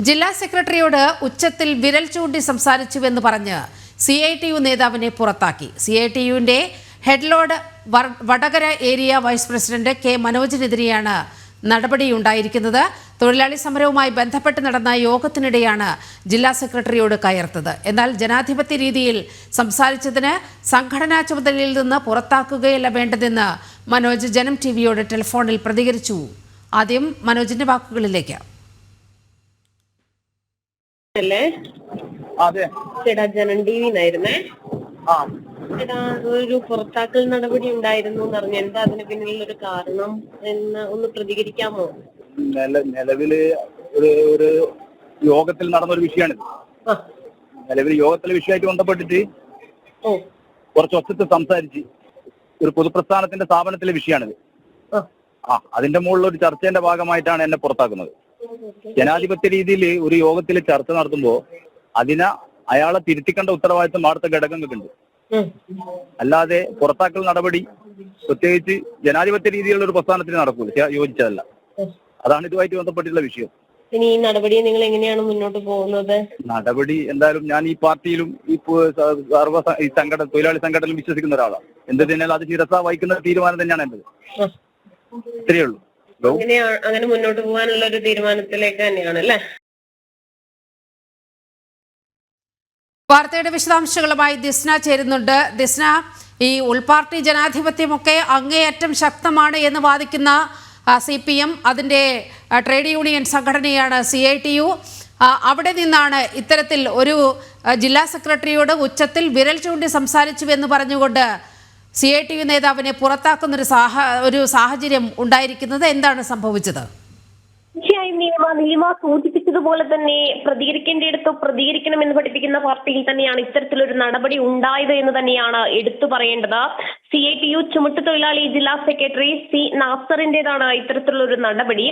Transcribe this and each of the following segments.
ജില്ലാ സെക്രട്ടറിയോട് ഉച്ചത്തിൽ വിരൽ ചൂണ്ടി സംസാരിച്ചുവെന്ന് പറഞ്ഞ് CITU നേതാവിനെ പുറത്താക്കി. CITUവിന്റെ headload Vadakara area vice president K മനോജിനെതിരെയാണ് നടപടിയുണ്ടായിരിക്കുന്നത്. തൊഴിലാളി സമരവുമായി ബന്ധപ്പെട്ട് നടന്ന യോഗത്തിനിടെയാണ് ജില്ലാ സെക്രട്ടറിയോട് കയർത്തത്. എന്നാൽ ജനാധിപത്യ രീതിയിൽ സംസാരിച്ചതിന് സംഘടനാ ചുമതലയിൽ നിന്ന് പുറത്താക്കുകയല്ല വേണ്ടതെന്ന് മനോജ് ജനം ടിവിയോട് ടെലിഫോണിൽ പ്രതികരിച്ചു. ആദ്യം മനോജിന്റെ വാക്കുകളിലേക്ക്. ജനം ടിവിന്നായിരുന്നേ. ഒരു പുറത്താക്കൽ നടപടി ഉണ്ടായിരുന്നു എന്ന് പറഞ്ഞു. എന്താ അതിന് പിന്നിലൊരു കാരണം എന്ന് ഒന്ന് പ്രതികരിക്കാമോ? നിലവില് ഒരു യോഗത്തിൽ നടന്നൊരു വിഷയമാണിത്. നിലവിൽ യോഗത്തിലെ വിഷയമായിട്ട് ബന്ധപ്പെട്ടിട്ട് കുറച്ച് ഒച്ചത്തിൽ സംസാരിച്ച് ഒരു പൊതുപ്രസ്ഥാനത്തിന്റെ സ്ഥാപനത്തിലെ വിഷയമാണിത്. അതിന്റെ മുകളിൽ ഒരു ചർച്ചയുടെ ഭാഗമായിട്ടാണ് എന്നെ പുറത്താക്കുന്നത്. ജനാധിപത്യ രീതിയിൽ ഒരു യോഗത്തിൽ ചർച്ച നടത്തുമ്പോൾ അയാളെ തിരുത്തിക്കേണ്ട ഉത്തരവാദിത്വം അടുത്ത ഘടകങ്ങൾക്കുണ്ട്. അല്ലാതെ പുറത്താക്കൽ നടപടി പ്രത്യേകിച്ച് ജനാധിപത്യ രീതിയിലുള്ള ഒരു പ്രസ്ഥാനത്തിന് നടക്കൂല, യോജിച്ചതല്ല. അതാണ് ഇതുമായിട്ട് ബന്ധപ്പെട്ടുള്ള വിഷയം. ഇനി ഈ നടപടി നിങ്ങൾ എങ്ങനെയാണ് മുന്നോട്ട് പോകുന്നത്? നടപടി എന്തായാലും ഞാൻ ഈ പാർട്ടിയിലും ഈ തൊഴിലാളി സംഘടനയിലും വിശ്വസിക്കുന്ന ഒരാളാണ്. എന്ത് തന്നെയാലും അത് ശിരസ വഹിക്കുന്ന തീരുമാനം തന്നെയാണ് എന്റേത്. ഇത്രയേ ഉള്ളൂ. അങ്ങനെ മുന്നോട്ട് പോകാനുള്ള ഒരു തീരുമാനത്തിലേക്ക് തന്നെയാണ് അല്ലേ? വാർത്തയുടെ വിശദാംശങ്ങളുമായി ദിസ്ന ചേരുന്നുണ്ട്. ദിസ്ന, ഈ ഉൾപാർട്ടി ജനാധിപത്യമൊക്കെ അങ്ങേയറ്റം ശക്തമാണ് എന്ന് വാദിക്കുന്ന CPM, അതിൻ്റെ ട്രേഡ് യൂണിയൻ സംഘടനയാണ് CITU. അവിടെ നിന്നാണ് ഇത്തരത്തിൽ ഒരു ജില്ലാ സെക്രട്ടറിയോട് ഉച്ചത്തിൽ വിരൽ ചൂണ്ടി സംസാരിച്ചുവെന്ന് പറഞ്ഞുകൊണ്ട് CITU നേതാവിനെ പുറത്താക്കുന്ന ഒരു സാഹചര്യം ഉണ്ടായിരിക്കുന്നത്. എന്താണ് സംഭവിച്ചത്? തീർച്ചയായും നീലിമ സൂചിപ്പിച്ചതുപോലെ തന്നെ പ്രതികരിക്കേണ്ടിടത്ത് പ്രതികരിക്കണമെന്ന് പഠിപ്പിക്കുന്ന പാർട്ടിയിൽ തന്നെയാണ് ഇത്തരത്തിലൊരു നടപടി ഉണ്ടായത് എന്ന് തന്നെയാണ് എടുത്തു പറയേണ്ടത്. CITU ചുമട്ടുതൊഴിലാളി ജില്ലാ സെക്രട്ടറി C നാസറിന്റേതാണ് ഇത്തരത്തിലുള്ളൊരു നടപടി.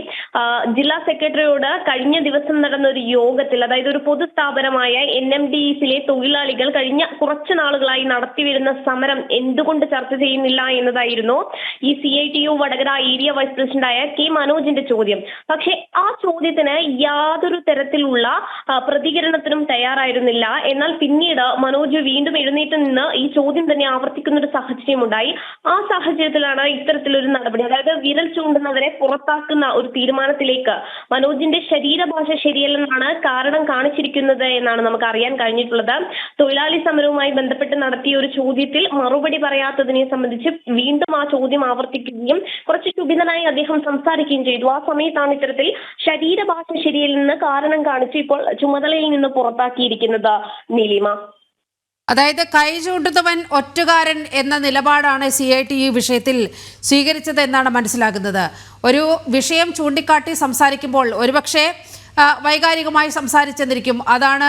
ജില്ലാ സെക്രട്ടറിയോട് കഴിഞ്ഞ ദിവസം നടന്ന ഒരു യോഗത്തിൽ, അതായത് ഒരു പൊതുസ്ഥാപനമായ NMDEസിലെ തൊഴിലാളികൾ കഴിഞ്ഞ കുറച്ചു നാളുകളായി നടത്തിവരുന്ന സമരം എന്തുകൊണ്ട് ചർച്ച ചെയ്യുന്നില്ല എന്നതായിരുന്നു ഈ CITU വടകര ഏരിയ വൈസ് പ്രസിഡന്റായ K മനോജിന്റെ ചോദ്യം. പക്ഷെ ആ ചോദ്യത്തിന് യാതൊരു തരത്തിലുള്ള പ്രതികരണത്തിനും തയ്യാറായിരുന്നില്ല. എന്നാൽ പിന്നീട് മനോജ് വീണ്ടും എഴുന്നേറ്റ് നിന്ന് ഈ ചോദ്യം തന്നെ ആവർത്തിക്കുന്ന ഒരു സാഹചര്യം ഉണ്ടായി. ആ സാഹചര്യത്തിലാണ് ഇത്തരത്തിലൊരു നടപടി, അതായത് വിരൽ ചൂണ്ടുന്നവരെ പുറത്താക്കുന്ന ഒരു തീരുമാനത്തിലേക്ക് മനോജിന്റെ ശരീരഭാഷ ശരിയല്ലെന്നാണ് കാരണം കാണിച്ചിരിക്കുന്നത് എന്നാണ് നമുക്ക് അറിയാൻ കഴിഞ്ഞിട്ടുള്ളത്. തൊഴിലാളി സമരവുമായി ബന്ധപ്പെട്ട് നടത്തിയ ഒരു ചോദ്യത്തിൽ മറുപടി പറയാത്തതിനെ സംബന്ധിച്ച് വീണ്ടും ആ ചോദ്യം ആവർത്തിക്കുകയും കുറച്ച് ക്ഷുഭിതനായി അദ്ദേഹം സംസാരിക്കുകയും ചെയ്തു. ആ സമയത്താണ് ഇത്തരത്തിൽ ശരീരഭാഷ ശരിയല്ലെന്ന് കാരണം കാണിച്ച് ഇപ്പോൾ ചുമതലയിൽ നിന്ന് പുറത്താക്കിയിരിക്കുന്നത്. നീലിമ, അതായത് കൈ ചൂണ്ടുന്നവൻ ഒറ്റുകാരൻ എന്ന നിലപാടാണ് CITU വിഷയത്തിൽ സ്വീകരിച്ചത് എന്നാണ് മനസ്സിലാകുന്നത്. ഒരു വിഷയം ചൂണ്ടിക്കാട്ടി സംസാരിക്കുമ്പോൾ ഒരുപക്ഷെ വൈകാരികമായി സംസാരിച്ചെന്നിരിക്കും. അതാണ്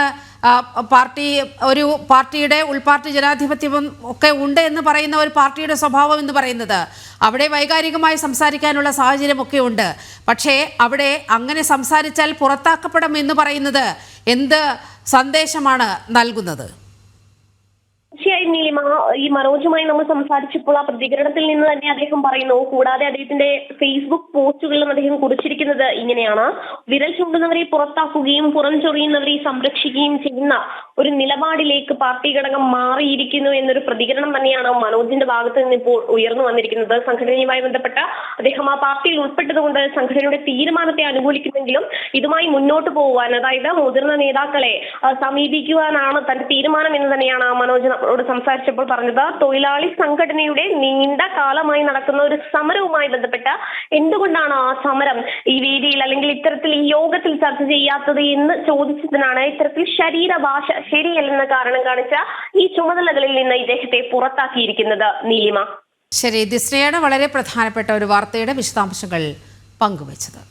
പാർട്ടിയുടെ ഉൾപാർട്ടി ജനാധിപത്യം ഒക്കെ ഉണ്ട് എന്ന് പറയുന്ന ഒരു പാർട്ടിയുടെ സ്വഭാവം എന്ന് പറയുന്നത്. അവിടെ വൈകാരികമായി സംസാരിക്കാനുള്ള സാഹചര്യമൊക്കെ ഉണ്ട്. പക്ഷേ അവിടെ അങ്ങനെ സംസാരിച്ചാൽ പുറത്താക്കപ്പെടും എന്ന് പറയുന്നത് എന്ത് സന്ദേശമാണ് നൽകുന്നത്? തീർച്ചയായും നീലിമ, ഈ മനോജുമായി നമ്മൾ സംസാരിച്ചപ്പോൾ ആ പ്രതികരണത്തിൽ നിന്ന് തന്നെ അദ്ദേഹം പറയുന്നു. കൂടാതെ അദ്ദേഹത്തിന്റെ ഫേസ്ബുക്ക് പോസ്റ്റുകളിലും അദ്ദേഹം കുറിച്ചിരിക്കുന്നത് ഇങ്ങനെയാണ്: വിരൽ ചൂണ്ടുന്നവരെ പുറത്താക്കുകയും പുറം ചൊറിയുന്നവരെ സംരക്ഷിക്കുകയും ചെയ്യുന്ന ഒരു നിലപാടിലേക്ക് പാർട്ടി ഘടകം മാറിയിരിക്കുന്നു എന്നൊരു പ്രതികരണം തന്നെയാണ് മനോജിന്റെ ഭാഗത്ത് നിന്ന് ഇപ്പോൾ ഉയർന്നു വന്നിരിക്കുന്നത്. സംഘടനയുമായി ബന്ധപ്പെട്ട അദ്ദേഹം ആ പാർട്ടിയിൽ ഉൾപ്പെട്ടതുകൊണ്ട് സംഘടനയുടെ തീരുമാനത്തെ അനുകൂലിക്കുമെങ്കിലും ഇതുമായി മുന്നോട്ട് പോകുവാൻ, അതായത് മുതിർന്ന നേതാക്കളെ സമീപിക്കുവാനാണ് തന്റെ തീരുമാനം എന്ന് തന്നെയാണ് മനോജ് സംസാരിച്ചപ്പോൾ പറഞ്ഞത്. തൊഴിലാളി സംഘടനയുടെ നീണ്ട കാലമായി നടക്കുന്ന ഒരു സമരവുമായി ബന്ധപ്പെട്ട എന്തുകൊണ്ടാണ് ആ സമരം ഈ വേദിയിൽ അല്ലെങ്കിൽ ഇത്തരത്തിൽ ഈ യോഗത്തിൽ ചർച്ച ചെയ്യാത്തത് എന്ന് ചോദിച്ചതിനാണ് ഇത്തരത്തിൽ ശരീരഭാഷ ശരിയല്ലെന്ന കാരണം കാണിച്ച ഈ ചുമതലകളിൽ നിന്ന് ഇദ്ദേഹത്തെ പുറത്താക്കിയിരിക്കുന്നത്. നീലിമ, ശരി. ദിസ്നയാണ് വളരെ പ്രധാനപ്പെട്ട ഒരു വാർത്തയുടെ വിശദാംശങ്ങൾ പങ്കുവച്ചത്.